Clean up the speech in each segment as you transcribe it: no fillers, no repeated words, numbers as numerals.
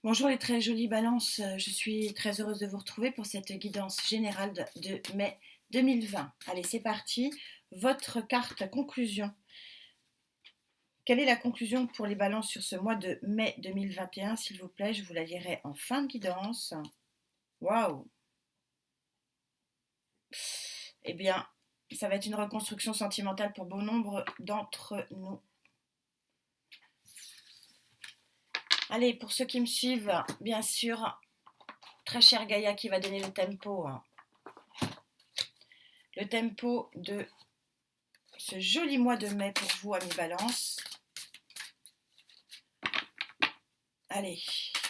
Bonjour les très jolies balances, je suis très heureuse de vous retrouver pour cette guidance générale de mai 2020. Allez, c'est parti. Votre carte conclusion. Quelle est la conclusion pour les balances sur ce mois de mai 2021, s'il vous plaît? Je vous la lirai en fin de guidance. Waouh! Eh bien, ça va être une reconstruction sentimentale pour bon nombre d'entre nous. Allez, pour ceux qui me suivent, bien sûr, très chère Gaïa qui va donner le tempo. Le tempo de ce joli mois de mai pour vous, amis Balance. Allez,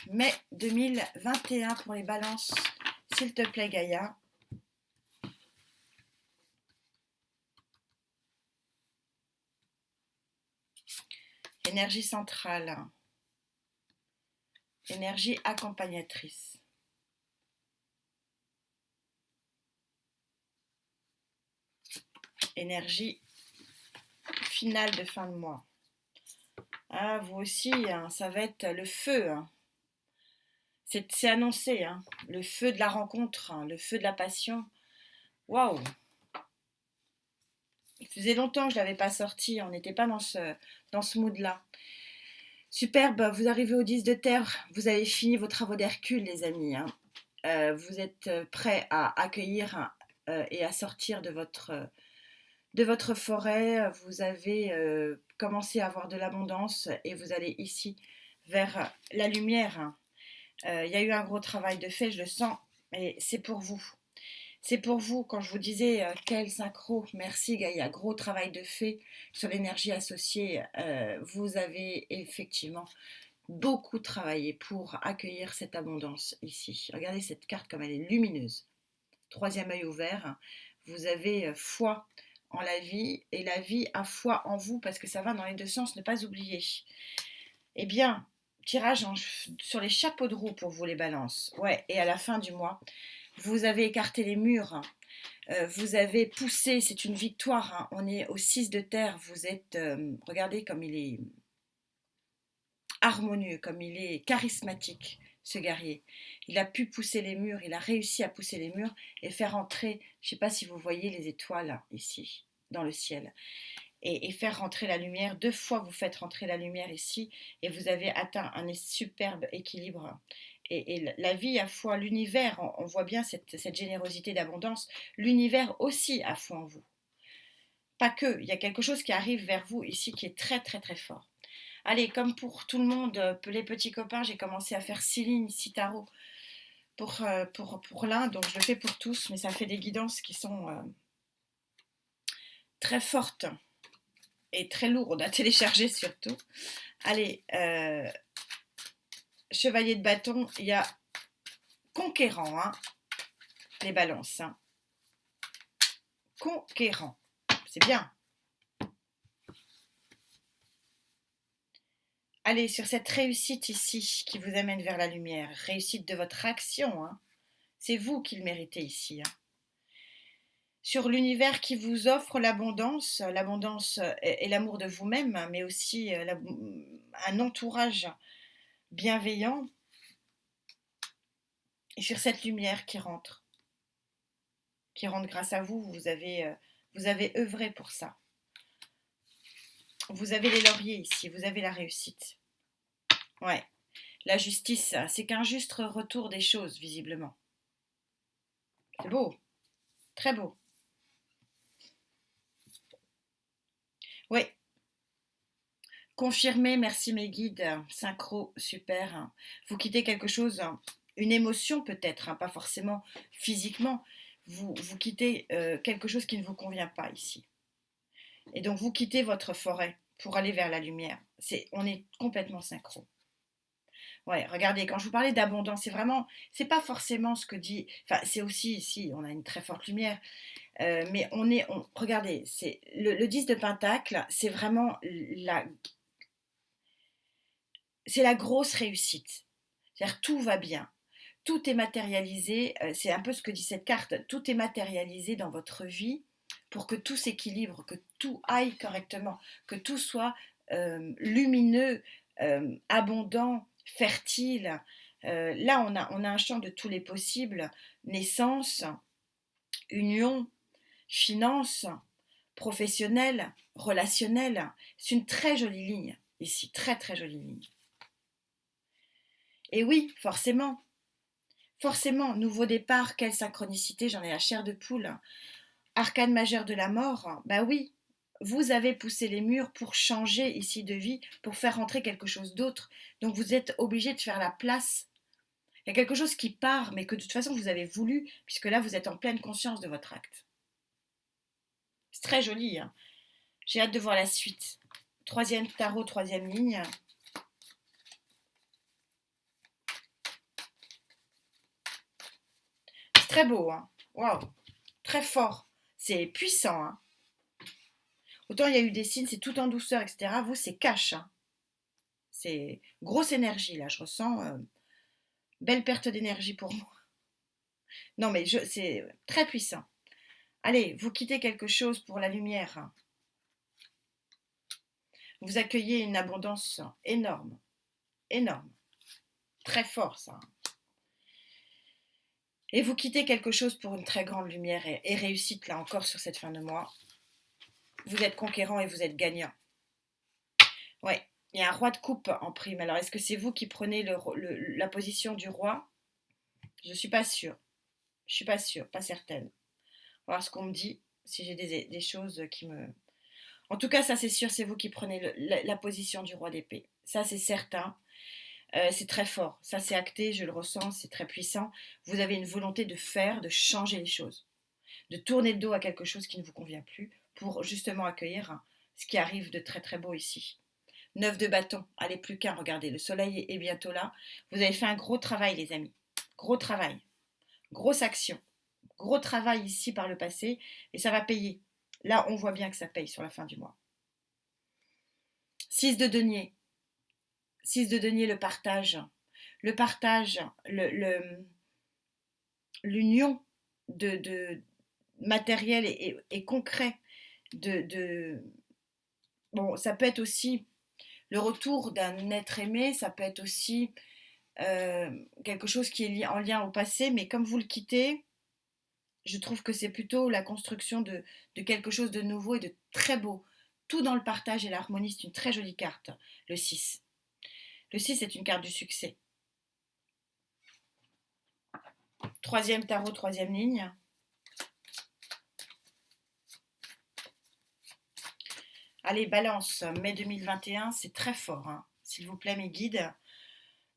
mai 2021 pour les Balances, s'il te plaît Gaïa. Énergie centrale, énergie accompagnatrice. Énergie finale de fin de mois. Ah, vous aussi, hein, ça va être le feu. Hein. C'est annoncé, hein, le feu de la rencontre, hein, le feu de la passion. Waouh! Il faisait longtemps que je ne l'avais pas sorti, on n'était pas dans ce mood-là. Superbe, vous arrivez au 10 de terre, vous avez fini vos travaux d'Hercule, les amis. Hein. Vous êtes prêts à accueillir et à sortir de votre forêt. Vous avez commencé à avoir de l'abondance et vous allez ici vers la lumière. Il y a eu un gros travail de fait, je le sens, et c'est pour vous. C'est pour vous, quand je vous disais quel synchro, merci Gaïa, gros travail de fait sur l'énergie associée, vous avez effectivement beaucoup travaillé pour accueillir cette abondance ici. Regardez cette carte comme elle est lumineuse. Troisième œil ouvert, vous avez foi en la vie et la vie a foi en vous parce que ça va dans les deux sens, ne pas oublier. Eh bien, tirage sur les chapeaux de roue pour vous les balances. Ouais, et à la fin du mois, vous avez écarté les murs, vous avez poussé, c'est une victoire. Hein. On est au 6 de terre, vous êtes, regardez comme il est harmonieux, comme il est charismatique, ce guerrier. Il a pu pousser les murs, il a réussi à pousser les murs et faire entrer, je ne sais pas si vous voyez les étoiles ici, dans le ciel, et faire rentrer la lumière. 2 fois, vous faites rentrer la lumière ici et vous avez atteint un superbe équilibre. Et la vie a foi, l'univers, on voit bien cette générosité d'abondance, l'univers aussi a foi en vous. Pas que, il y a quelque chose qui arrive vers vous ici qui est très très très fort. Allez, comme pour tout le monde, les petits copains, j'ai commencé à faire 6 lignes, 6 tarots pour l'un, donc je le fais pour tous, mais ça fait des guidances qui sont très fortes et très lourdes à télécharger surtout. Allez, chevalier de bâton, il y a conquérant, hein, les balances. Hein. Conquérant, c'est bien. Allez, sur cette réussite ici qui vous amène vers la lumière, réussite de votre action, hein. C'est vous qui le méritez ici. Hein. Sur l'univers qui vous offre l'abondance et l'amour de vous-même, mais aussi un entourage bienveillant, et sur cette lumière qui rentre grâce à vous, vous avez œuvré pour ça. Vous avez les lauriers ici, vous avez la réussite. Ouais, la justice, c'est qu'un juste retour des choses, visiblement. C'est beau, très beau. Oui, confirmé, merci mes guides, synchro, super. Vous quittez quelque chose, une émotion peut-être, hein, pas forcément physiquement. Vous quittez quelque chose qui ne vous convient pas ici. Et donc vous quittez votre forêt pour aller vers la lumière. On est complètement synchro. Ouais, regardez, quand je vous parlais d'abondance, c'est pas forcément ce que dit, enfin c'est aussi ici, on a une très forte lumière, mais regardez, c'est le 10 de Pentacle, c'est vraiment c'est la grosse réussite. C'est-à-dire tout va bien. Tout est matérialisé, c'est un peu ce que dit cette carte, tout est matérialisé dans votre vie pour que tout s'équilibre, que tout aille correctement, que tout soit lumineux, abondant, fertile. Là, on a un champ de tous les possibles, naissance, union, finance, professionnel, relationnel. C'est une très jolie ligne ici, très très jolie ligne. Et oui, forcément, nouveau départ, quelle synchronicité, j'en ai la chair de poule. Arcane majeur de la mort, bah oui, vous avez poussé les murs pour changer ici de vie, pour faire rentrer quelque chose d'autre. Donc vous êtes obligé de faire la place. Il y a quelque chose qui part, mais que de toute façon vous avez voulu, puisque là vous êtes en pleine conscience de votre acte. C'est très joli, hein. J'ai hâte de voir la suite. Troisième tarot, troisième ligne. C'est très beau, hein. Waouh, très fort. C'est puissant, hein. Autant il y a eu des signes, c'est tout en douceur, etc. Vous, c'est cash, hein. C'est grosse énergie, là. Je ressens belle perte d'énergie pour moi. Non, mais c'est très puissant. Allez, vous quittez quelque chose pour la lumière. Vous accueillez une abondance énorme, énorme. Très fort, ça. Et vous quittez quelque chose pour une très grande lumière et réussite, là encore, sur cette fin de mois. Vous êtes conquérant et vous êtes gagnant. Ouais, il y a un roi de coupe en prime. Alors, est-ce que c'est vous qui prenez la position du roi? Je ne suis pas sûre. Je ne suis pas sûre, pas certaine. On va voir ce qu'on me dit, si j'ai des choses qui me... En tout cas, ça c'est sûr, c'est vous qui prenez la position du roi d'épée. Ça c'est certain. C'est très fort. Ça c'est acté, je le ressens, c'est très puissant. Vous avez une volonté de faire, de changer les choses. De tourner le dos à quelque chose qui ne vous convient plus pour justement accueillir ce qui arrive de très très beau ici. 9 de bâton, allez plus qu'un, regardez, le soleil est bientôt là. Vous avez fait un gros travail les amis. Gros travail. Grosse action. Gros travail ici par le passé et ça va payer. Là, on voit bien que ça paye sur la fin du mois. 6 de denier. 6 de denier, le partage. Le partage, l'union de matériel et concret. Bon, ça peut être aussi le retour d'un être aimé, ça peut être aussi quelque chose qui est en lien au passé, mais comme vous le quittez, je trouve que c'est plutôt la construction de quelque chose de nouveau et de très beau. Tout dans le partage et l'harmonie, c'est une très jolie carte, le 6. Le 6 est une carte du succès. Troisième tarot, troisième ligne. Allez, balance, mai 2021, c'est très fort, hein. S'il vous plaît, mes guides,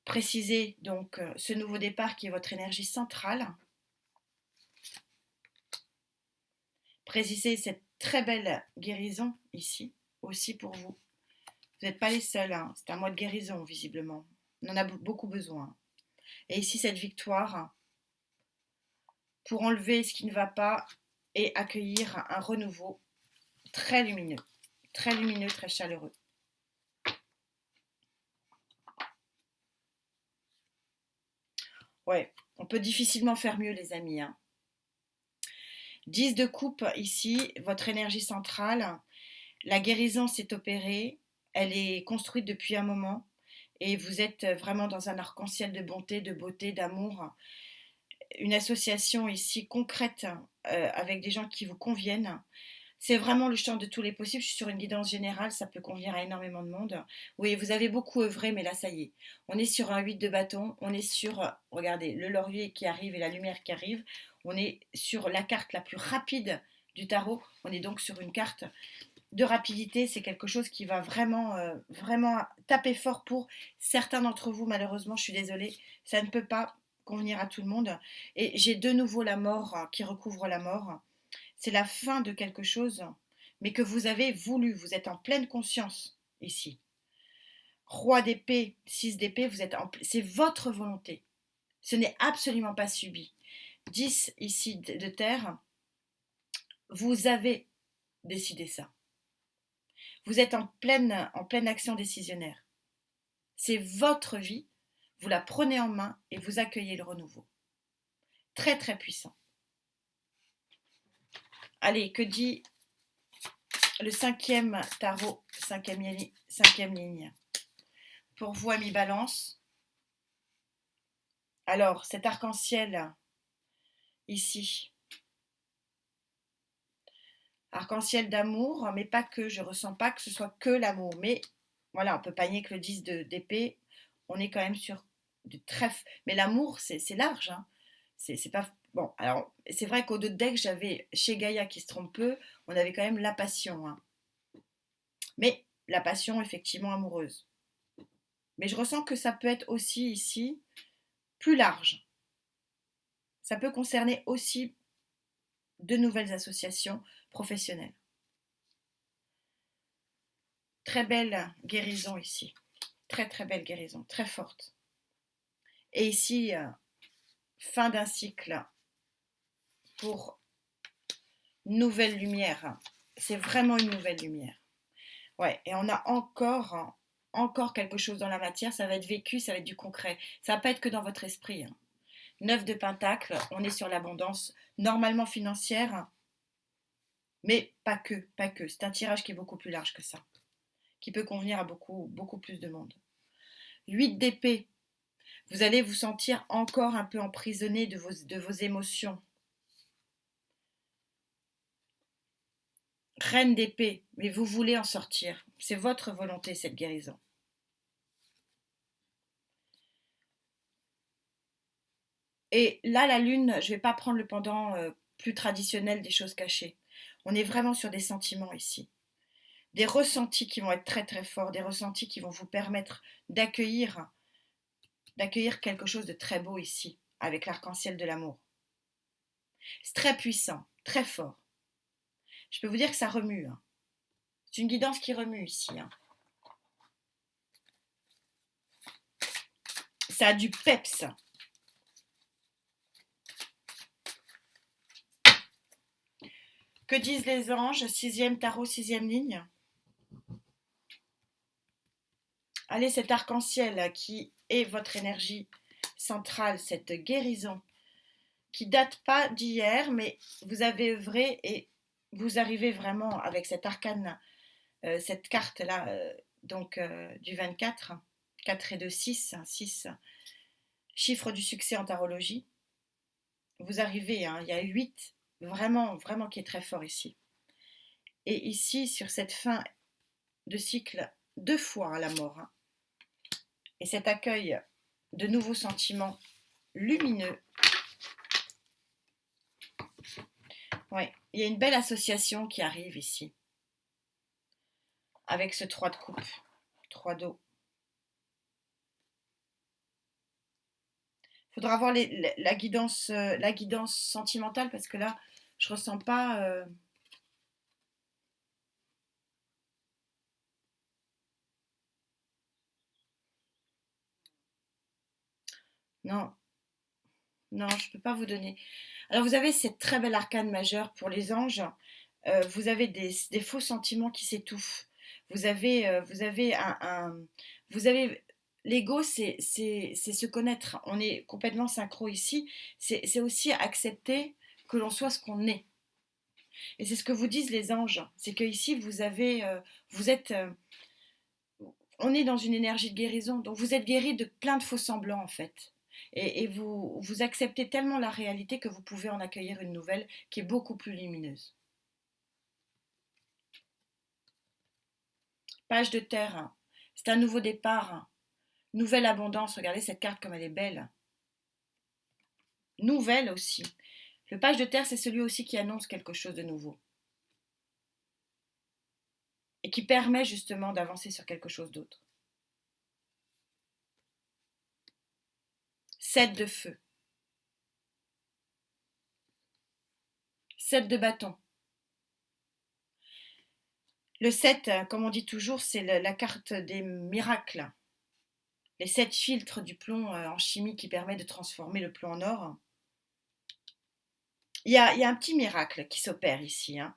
précisez donc ce nouveau départ qui est votre énergie centrale. Précisez cette très belle guérison ici, aussi pour vous. Vous n'êtes pas les seuls, hein. C'est un mois de guérison, visiblement. On en a beaucoup besoin. Et ici, cette victoire pour enlever ce qui ne va pas et accueillir un renouveau très lumineux, très chaleureux. Ouais, on peut difficilement faire mieux, les amis, hein. 10 de coupe ici, votre énergie centrale. La guérison s'est opérée, elle est construite depuis un moment et vous êtes vraiment dans un arc-en-ciel de bonté, de beauté, d'amour. Une association ici concrète avec des gens qui vous conviennent. C'est vraiment le champ de tous les possibles. Je suis sur une guidance générale, ça peut convenir à énormément de monde. Oui, vous avez beaucoup œuvré, mais là, ça y est. On est sur un 8 de bâton. On est sur, regardez, le laurier qui arrive et la lumière qui arrive. On est sur la carte la plus rapide du tarot. On est donc sur une carte de rapidité. C'est quelque chose qui va vraiment, vraiment taper fort pour certains d'entre vous. Malheureusement, je suis désolée, ça ne peut pas convenir à tout le monde. Et j'ai de nouveau la mort qui recouvre la mort. C'est la fin de quelque chose, mais que vous avez voulu. Vous êtes en pleine conscience ici. Roi d'épée, 6 d'épée, c'est votre volonté. Ce n'est absolument pas subi. 10 ici de terre, vous avez décidé ça. Vous êtes en pleine action décisionnaire. C'est votre vie, vous la prenez en main et vous accueillez le renouveau. Très très puissant. Allez, que dit le 5e tarot, 5e ligne. Pour vous, amis Balance, Alors, cet arc-en-ciel ici, arc-en-ciel d'amour, mais pas que, je ressens pas que ce soit que l'amour, mais voilà, on peut pas nier que le 10 d'épée, on est quand même sur du trèfle, mais l'amour, c'est large, hein. C'est pas... Bon, alors, c'est vrai qu'au deux de deck, j'avais, chez Gaïa qui se trompe peu, on avait quand même la passion, hein. Mais la passion, effectivement, amoureuse. Mais je ressens que ça peut être aussi ici plus large. Ça peut concerner aussi de nouvelles associations professionnelles. Très belle guérison ici. Très très belle guérison, très forte. Et ici, fin d'un cycle pour nouvelle lumière. C'est vraiment une nouvelle lumière. Ouais, et on a encore quelque chose dans la matière, ça va être vécu, ça va être du concret. Ça va pas être que dans votre esprit, hein. 9 de Pentacle, on est sur l'abondance normalement financière, mais pas que, pas que. C'est un tirage qui est beaucoup plus large que ça, qui peut convenir à beaucoup plus de monde. 8 d'épée, vous allez vous sentir encore un peu emprisonné de vos émotions. Reine d'épée, mais vous voulez en sortir. C'est votre volonté, cette guérison. Et là, la lune, je ne vais pas prendre le pendant plus traditionnel des choses cachées. On est vraiment sur des sentiments ici. Des ressentis qui vont être très très forts, des ressentis qui vont vous permettre d'accueillir quelque chose de très beau ici, avec l'arc-en-ciel de l'amour. C'est très puissant, très fort. Je peux vous dire que ça remue, hein. C'est une guidance qui remue ici, hein. Ça a du peps. Que disent les anges? Sixième tarot, sixième ligne. Allez, cet arc-en-ciel qui est votre énergie centrale, cette guérison, qui date pas d'hier, mais vous avez œuvré et vous arrivez vraiment avec cet arcane, cette carte-là, du 24, 4 et 2, 6, 6, chiffre du succès en tarologie. Vous arrivez, hein, il y a 8, vraiment, vraiment qui est très fort ici. Et ici, sur cette fin de cycle, 2 fois à la mort, hein, et cet accueil de nouveaux sentiments lumineux. Ouais, il y a une belle association qui arrive ici, avec ce 3 de coupe, 3 d'eau. Il faudra voir la guidance sentimentale, parce que là, je ressens pas... Non, non, je ne peux pas vous donner. Alors, vous avez cette très belle arcane majeure pour les anges. Vous avez des faux sentiments qui s'étouffent. Vous avez vous avez l'ego, c'est se connaître. On est complètement synchro ici. C'est aussi accepter que l'on soit ce qu'on est. Et c'est ce que vous disent les anges. C'est que ici vous êtes, on est dans une énergie de guérison. Donc vous êtes guéri de plein de faux semblants en fait. Et vous acceptez tellement la réalité que vous pouvez en accueillir une nouvelle qui est beaucoup plus lumineuse. Page de terre, c'est un nouveau départ, nouvelle abondance. Regardez cette carte comme elle est belle. Nouvelle aussi. Le page de terre, c'est celui aussi qui annonce quelque chose de nouveau. Et qui permet justement d'avancer sur quelque chose d'autre. 7 de feu. 7 de bâton. Le 7, comme on dit toujours, c'est la carte des miracles. Les 7 filtres du plomb en chimie qui permet de transformer le plomb en or. Il y a un petit miracle qui s'opère ici, hein.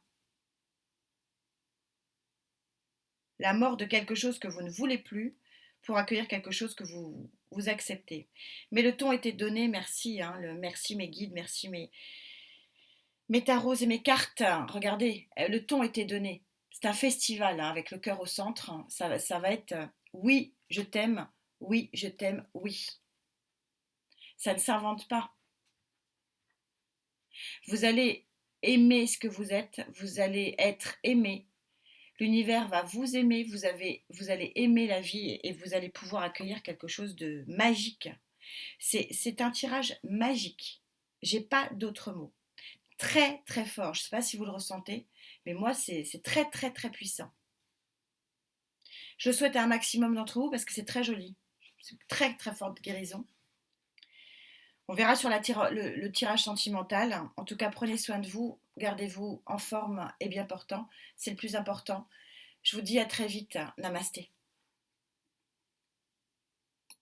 La mort de quelque chose que vous ne voulez plus pour accueillir quelque chose que vous acceptez. Mais le ton était donné, merci, hein, merci mes guides, merci mes tarots et mes cartes. Regardez, le ton était donné. C'est un festival, hein, avec le cœur au centre. Ça va être oui, je t'aime, oui, je t'aime, oui. Ça ne s'invente pas. Vous allez aimer ce que vous êtes, vous allez être aimé. L'univers va vous aimer, vous allez aimer la vie et vous allez pouvoir accueillir quelque chose de magique. C'est un tirage magique. J'ai pas d'autre mot. Très très fort. Je ne sais pas si vous le ressentez, mais moi c'est très très très puissant. Je le souhaite à un maximum d'entre vous parce que c'est très joli. C'est une très très forte guérison. On verra sur le tirage sentimental. En tout cas, prenez soin de vous, gardez-vous en forme et bien portant. C'est le plus important. Je vous dis à très vite. Namasté.